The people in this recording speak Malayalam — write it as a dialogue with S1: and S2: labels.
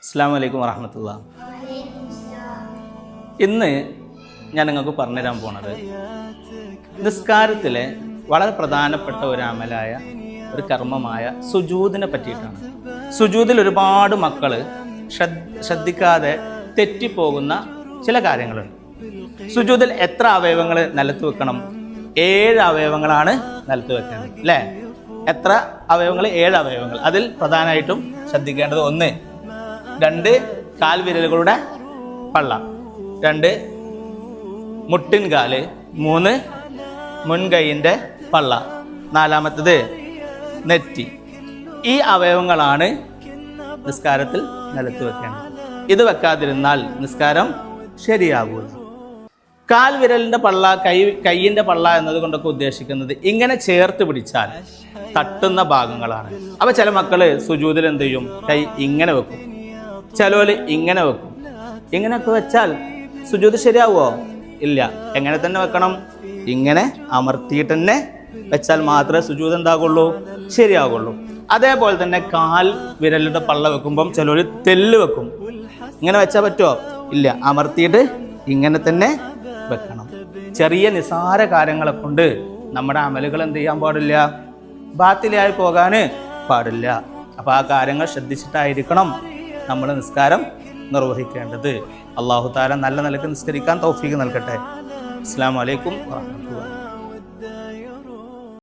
S1: അസ്സലാമു അലൈക്കും വറഹ്മത്തുള്ളാഹി. ഇന്ന് ഞാൻ നിങ്ങൾക്ക് പറഞ്ഞുതരാൻ പോണത് നിസ്കാരത്തിലെ വളരെ പ്രധാനപ്പെട്ട ഒരു അമലായ ഒരു കർമ്മമായ സുജൂദിനെ പറ്റിയിട്ടാണ്. സുജൂദിൽ ഒരുപാട് മക്കൾ ശ്രദ്ധിക്കാതെ തെറ്റിപ്പോകുന്ന ചില കാര്യങ്ങളുണ്ട്. സുജൂദിൽ എത്ര അവയവങ്ങൾ നിലത്ത് വെക്കണം? 7 അവയവങ്ങളാണ് നിലത്ത് വെക്കേണ്ടത്, അല്ലേ? എത്ര അവയവങ്ങൾ? 7 അവയവങ്ങൾ. അതിൽ പ്രധാനമായിട്ടും ശ്രദ്ധിക്കേണ്ടത് 1, 2 കാൽവിരലുകളുടെ പള്ള, 2 മുട്ടിൻകാല്, 3 മുൻകൈയിൻ്റെ പള്ള, 4 നെറ്റി. ഈ അവയവങ്ങളാണ് നിസ്കാരത്തിൽ നിലത്ത് വെക്കേണ്ടത്. ഇത് വെക്കാതിരുന്നാൽ നിസ്കാരം ശരിയാകൂല. കാൽവിരലിൻ്റെ പള്ള, കൈയിൻ്റെ പള്ള എന്നതുകൊണ്ടൊക്കെ ഉദ്ദേശിക്കുന്നത് ഇങ്ങനെ ചേർത്ത് പിടിച്ചാൽ തട്ടുന്ന ഭാഗങ്ങളാണ്. അപ്പോൾ ചില മക്കൾ സുജൂദിൽ എന്ത് ചെയ്യും? കൈ ഇങ്ങനെ വെക്കും, ചിലവർ ഇങ്ങനെ വെക്കും. ഇങ്ങനെയൊക്കെ വെച്ചാൽ സുജൂദ് ശരിയാവുമോ? ഇല്ല. എങ്ങനെ തന്നെ വെക്കണം? ഇങ്ങനെ അമർത്തിയിട്ട് തന്നെ വെച്ചാൽ മാത്രമേ സുജൂദ് എന്താകുള്ളൂ? ശരിയാകുള്ളൂ. അതേപോലെ തന്നെ കാൽ വിരലിൻ്റെ പള്ള വെക്കുമ്പം ചിലവർ തെല്ല് വെക്കും. ഇങ്ങനെ വെച്ചാൽ പറ്റുമോ? ഇല്ല. അമർത്തിയിട്ട് ഇങ്ങനെ തന്നെ വെക്കണം. ചെറിയ നിസാര കാര്യങ്ങളെ കൊണ്ട് നമ്മുടെ അമലുകൾ എന്ത് ചെയ്യാൻ പാടില്ല? ബാത്തിലായി പോകാൻ പാടില്ല. അപ്പോൾ ആ കാര്യങ്ങൾ ശ്രദ്ധിച്ചിട്ടായിരിക്കണം നമ്മൾ നിസ്കാരം നിർവഹിക്കേണ്ടത്. അല്ലാഹു തആല നല്ല നിലയ്ക്ക് നിസ്കരിക്കാൻ തൗഫീഖ് നൽകട്ടെ. അസ്സലാമു അലൈക്കും വറഹ്മത്തുള്ളാഹി.